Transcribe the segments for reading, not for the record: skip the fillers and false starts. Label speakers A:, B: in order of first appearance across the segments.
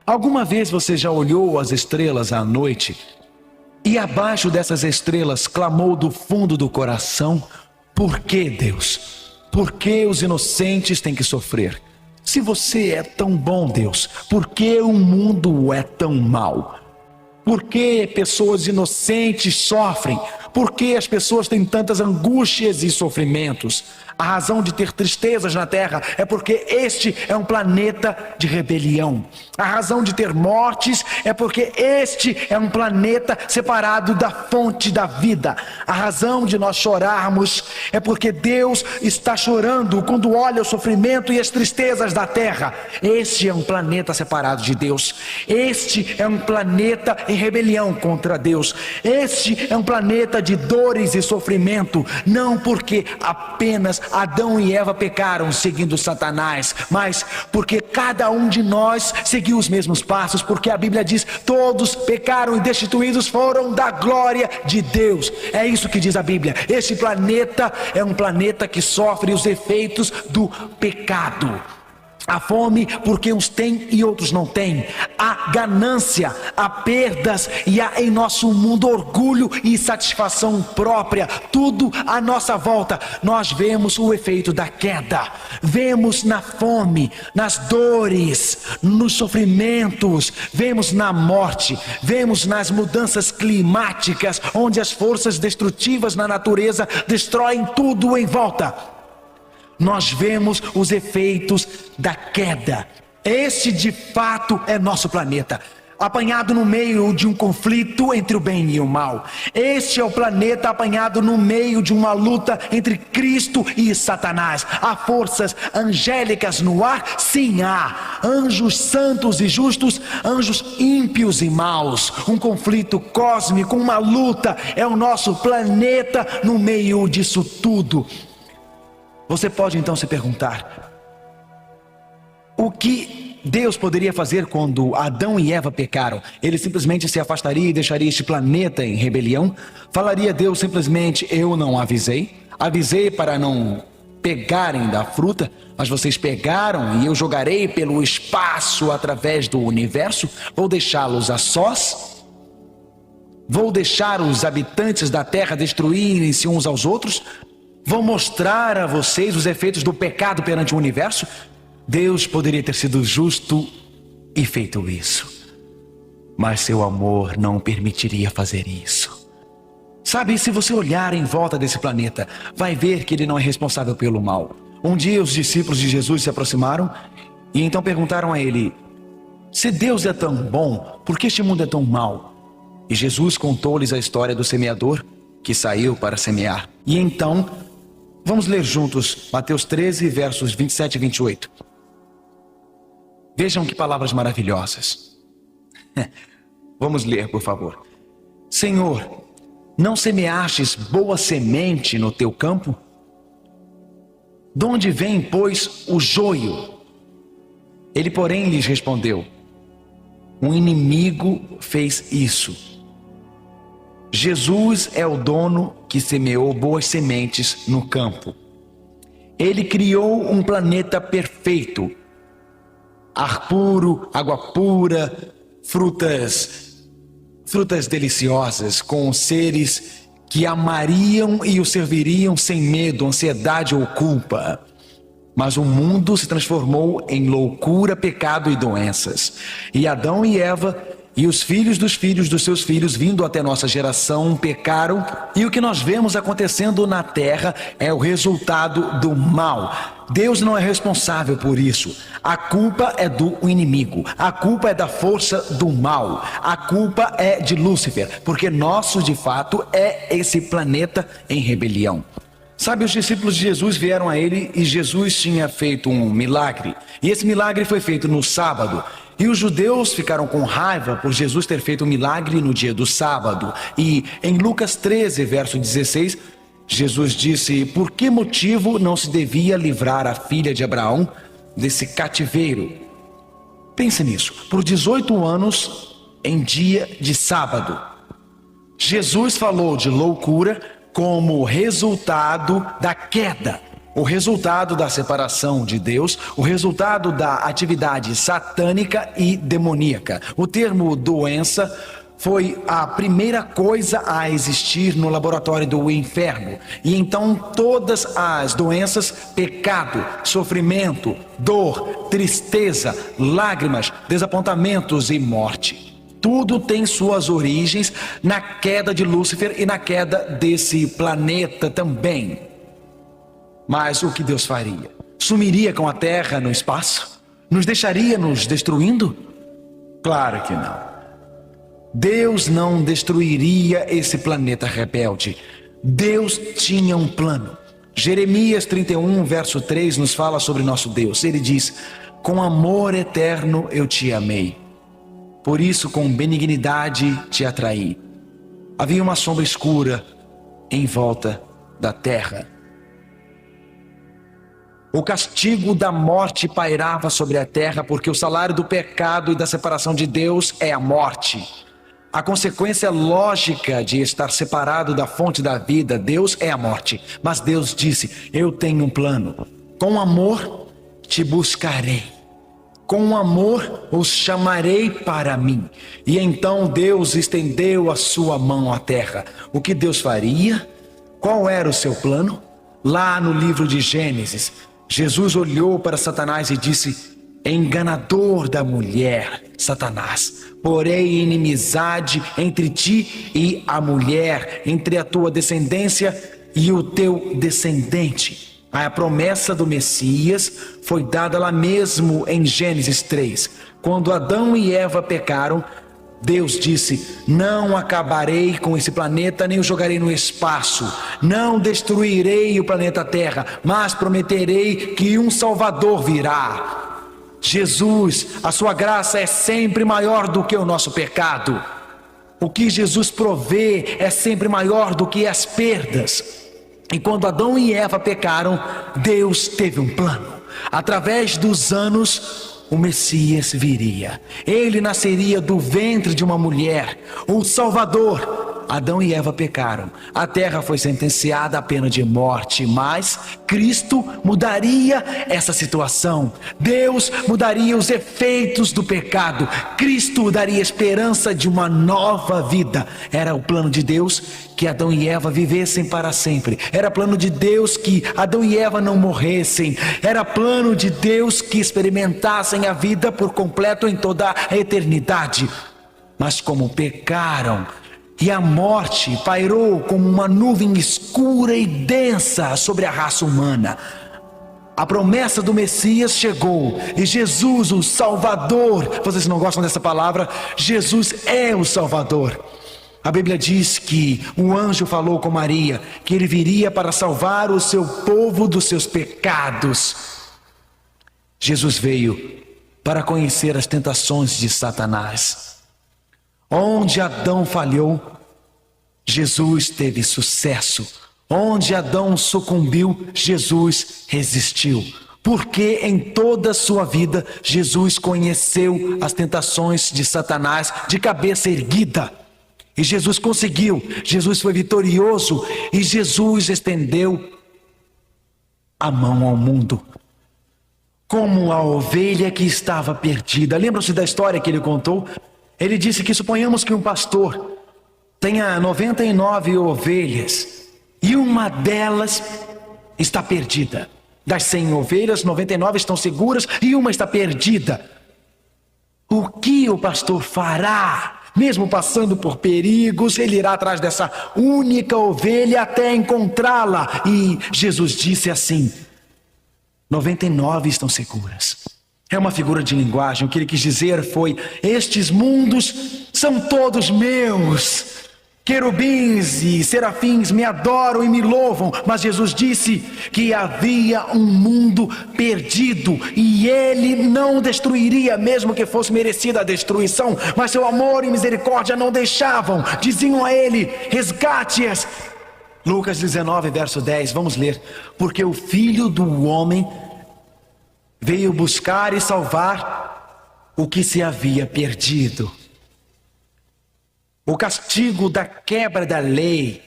A: Alguma vez você já olhou as estrelas à noite e abaixo dessas estrelas clamou do fundo do coração: por que, Deus? Por que os inocentes têm que sofrer? Se você é tão bom, Deus, por que o mundo é tão mau? Por que pessoas inocentes sofrem? Por que as pessoas têm tantas angústias e sofrimentos? A razão de ter tristezas na terra é porque este é um planeta de rebelião. A razão de ter mortes é porque este é um planeta separado da fonte da vida. A razão de nós chorarmos é porque Deus está chorando quando olha o sofrimento e as tristezas da terra. Este é um planeta separado de Deus. Este é um planeta em rebelião contra Deus. Este é um planeta de dores e sofrimento, não porque apenas Adão e Eva pecaram seguindo Satanás, mas porque cada um de nós seguiu os mesmos passos, porque a Bíblia diz: todos pecaram e destituídos foram da glória de Deus. É isso que diz a Bíblia. Este planeta é um planeta que sofre os efeitos do pecado. Há fome porque uns têm e outros não têm. Há ganância, há perdas e há em nosso mundo orgulho e satisfação própria. Tudo à nossa volta nós vemos o efeito da queda. Vemos na fome, nas dores, nos sofrimentos, vemos na morte, vemos nas mudanças climáticas, onde as forças destrutivas na natureza destroem tudo em volta. Nós vemos os efeitos da queda. Este de fato é nosso planeta, apanhado no meio de um conflito entre o bem e o mal. Este é o planeta apanhado no meio de uma luta entre Cristo e Satanás. Há forças angélicas no ar? Sim, há. Anjos santos e justos, anjos ímpios e maus. Um conflito cósmico, uma luta. É o nosso planeta no meio disso tudo. Você pode então se perguntar: o que Deus poderia fazer quando Adão e Eva pecaram? Ele simplesmente se afastaria e deixaria este planeta em rebelião? Falaria Deus simplesmente: eu não avisei? Avisei para não pegarem da fruta, mas vocês pegaram e eu jogarei pelo espaço através do universo? Vou deixá-los a sós? Vou deixar os habitantes da terra destruírem-se uns aos outros? Vou mostrar a vocês os efeitos do pecado perante o universo? Deus poderia ter sido justo e feito isso, mas seu amor não permitiria fazer isso. Sabe, se você olhar em volta desse planeta, vai ver que ele não é responsável pelo mal. Um dia os discípulos de Jesus se aproximaram e então perguntaram a ele: se Deus é tão bom, por que este mundo é tão mau? E Jesus contou-lhes a história do semeador que saiu para semear. E então, vamos ler juntos Mateus 13, versos 27 e 28. Vejam que palavras maravilhosas. Vamos ler, por favor. Senhor, não semeastes boa semente no teu campo? De onde vem, pois, o joio? Ele, porém, lhes respondeu: um inimigo fez isso. Jesus é o dono que semeou boas sementes no campo. Ele criou um planeta perfeito. Ar puro, água pura, frutas deliciosas, com seres que amariam e o serviriam sem medo, ansiedade ou culpa. Mas o mundo se transformou em loucura, pecado e doenças. E Adão e Eva e os filhos dos seus filhos, vindo até nossa geração, pecaram. E o que nós vemos acontecendo na terra é o resultado do mal. Deus não é responsável por isso. A culpa é do inimigo. A culpa é da força do mal. A culpa é de Lúcifer, porque nosso, de fato, é esse planeta em rebelião. Sabe, os discípulos de Jesus vieram a ele e Jesus tinha feito um milagre. E esse milagre foi feito no sábado. E os judeus ficaram com raiva por Jesus ter feito um milagre no dia do sábado. E em Lucas 13, verso 16, Jesus disse: por que motivo não se devia livrar a filha de Abraão desse cativeiro? Pense nisso. Por 18 anos, em dia de sábado, Jesus falou de loucura como resultado da queda. o resultado da separação de Deus, o resultado da atividade satânica e demoníaca. O termo doença foi a primeira coisa a existir no laboratório do inferno. E então todas as doenças, pecado, sofrimento, dor, tristeza, lágrimas, desapontamentos e morte, tudo tem suas origens na queda de Lúcifer e na queda desse planeta também. Mas o que Deus faria? Sumiria com a Terra no espaço? Nos deixaria nos destruindo? Claro que não. Deus não destruiria esse planeta rebelde. Deus tinha um plano. Jeremias 31, verso 3 nos fala sobre nosso Deus. Ele diz: com amor eterno eu te amei, por isso com benignidade te atraí. Havia uma sombra escura em volta da terra. O castigo da morte pairava sobre a terra, porque o salário do pecado e da separação de Deus é a morte. A consequência lógica de estar separado da fonte da vida, Deus, é a morte. Mas Deus disse: eu tenho um plano. Com amor te buscarei. Com amor os chamarei para mim. E então Deus estendeu a sua mão à terra. O que Deus faria? Qual era o seu plano? Lá no livro de Gênesis, Jesus olhou para Satanás e disse: enganador da mulher, Satanás, porém inimizade entre ti e a mulher, entre a tua descendência e o teu descendente. A promessa do Messias foi dada lá mesmo em Gênesis 3. Quando Adão e Eva pecaram, Deus disse: não acabarei com esse planeta, nem o jogarei no espaço. Não destruirei o planeta Terra, mas prometerei que um Salvador virá. Jesus, a sua graça é sempre maior do que o nosso pecado. O que Jesus provê é sempre maior do que as perdas. E quando Adão e Eva pecaram, Deus teve um plano. Através dos anos, o Messias viria. Ele nasceria do ventre de uma mulher, o Salvador. Adão e Eva pecaram. A terra foi sentenciada à pena de morte, mas Cristo mudaria essa situação. Deus mudaria os efeitos do pecado. Cristo daria esperança de uma nova vida. Era o plano de Deus que Adão e Eva vivessem para sempre. Era plano de Deus que Adão e Eva não morressem. Era plano de Deus que experimentassem a vida por completo em toda a eternidade. Mas como pecaram, e a morte pairou como uma nuvem escura e densa sobre a raça humana, a promessa do Messias chegou, e Jesus, o Salvador, vocês não gostam dessa palavra? Jesus é o Salvador. A Bíblia diz que um anjo falou com Maria, que ele viria para salvar o seu povo dos seus pecados. Jesus veio para conhecer as tentações de Satanás. Onde Adão falhou, Jesus teve sucesso. Onde Adão sucumbiu, Jesus resistiu. Porque em toda a sua vida, Jesus conheceu as tentações de Satanás de cabeça erguida. E Jesus conseguiu, Jesus foi vitorioso, e Jesus estendeu a mão ao mundo. Como a ovelha que estava perdida. Lembram-se da história que ele contou? Ele disse que suponhamos que um pastor tenha 99 ovelhas e uma delas está perdida. Das 100 ovelhas, 99 estão seguras e uma está perdida. O que o pastor fará? Mesmo passando por perigos, ele irá atrás dessa única ovelha até encontrá-la. E Jesus disse assim: 99 estão seguras. É uma figura de linguagem. O que ele quis dizer foi: estes mundos são todos meus. Querubins e serafins me adoram e me louvam. Mas Jesus disse que havia um mundo perdido e ele não destruiria, mesmo que fosse merecida a destruição. Mas seu amor e misericórdia não deixavam. Diziam a ele: resgate-as. Lucas 19, verso 10, vamos ler. Porque o Filho do Homem veio buscar e salvar o que se havia perdido. O castigo da quebra da lei,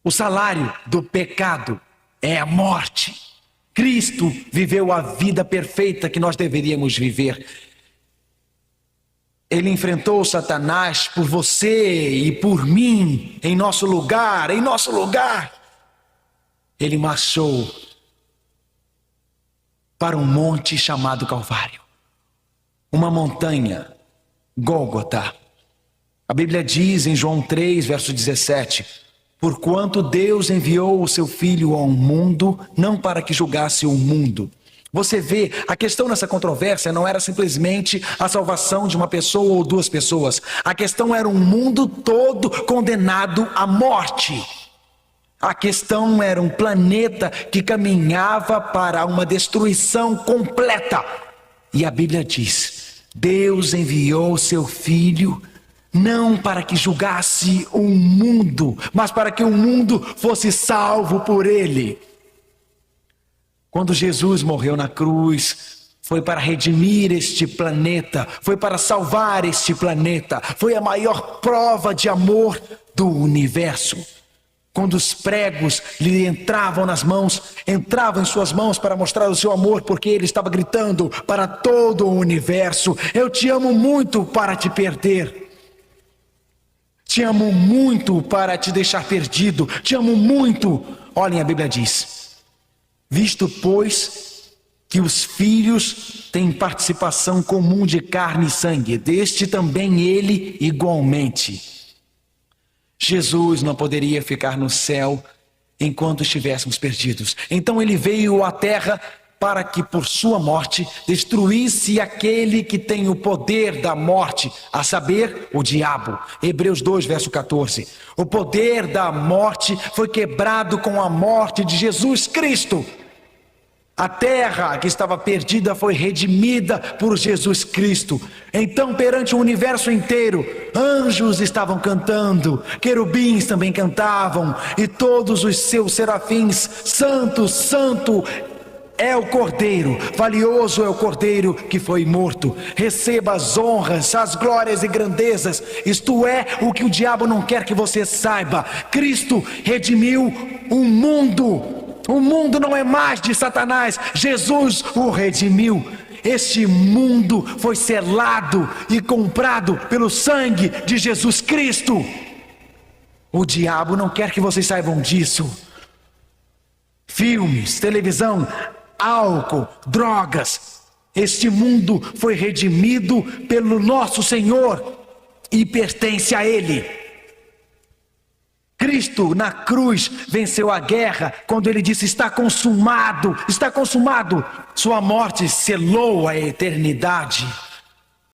A: o salário do pecado é a morte. Cristo viveu a vida perfeita que nós deveríamos viver. Ele enfrentou Satanás por você e por mim, em nosso lugar, Ele marchou para um monte chamado Calvário, uma montanha, Gólgota. A Bíblia diz em João 3, verso 17: porquanto Deus enviou o seu Filho ao mundo, não para que julgasse o mundo. Você vê, a questão nessa controvérsia não era simplesmente a salvação de uma pessoa ou duas pessoas. A questão era um mundo todo condenado à morte. A questão era um planeta que caminhava para uma destruição completa. E a Bíblia diz: Deus enviou seu Filho não para que julgasse o mundo, mas para que o mundo fosse salvo por ele. Quando Jesus morreu na cruz, foi para redimir este planeta, foi para salvar este planeta, foi a maior prova de amor do universo. Quando os pregos lhe entravam nas mãos, entravam em suas mãos para mostrar o seu amor, porque ele estava gritando para todo o universo: eu te amo muito para te perder. Te amo muito para te deixar perdido. Te amo muito. Olhem, a Bíblia diz: visto, pois, que os filhos têm participação comum de carne e sangue, deste também ele igualmente. Jesus não poderia ficar no céu enquanto estivéssemos perdidos. Então ele veio à terra para que por sua morte destruísse aquele que tem o poder da morte, a saber, o diabo. Hebreus 2, verso 14. O poder da morte foi quebrado com a morte de Jesus Cristo. A terra que estava perdida foi redimida por Jesus Cristo. Então, perante o universo inteiro, anjos estavam cantando, querubins também cantavam, e todos os seus serafins: santo, santo é o Cordeiro, valioso é o Cordeiro que foi morto. Receba as honras, as glórias e grandezas. Isto é o que o diabo não quer que você saiba. Cristo redimiu o mundo. O mundo não é mais de Satanás, Jesus o redimiu. Este mundo foi selado e comprado pelo sangue de Jesus Cristo. O diabo não quer que vocês saibam disso. Filmes, televisão, álcool, drogas. Este mundo foi redimido pelo nosso Senhor e pertence a Ele. Cristo na cruz venceu a guerra quando ele disse: está consumado, está consumado. Sua morte selou a eternidade.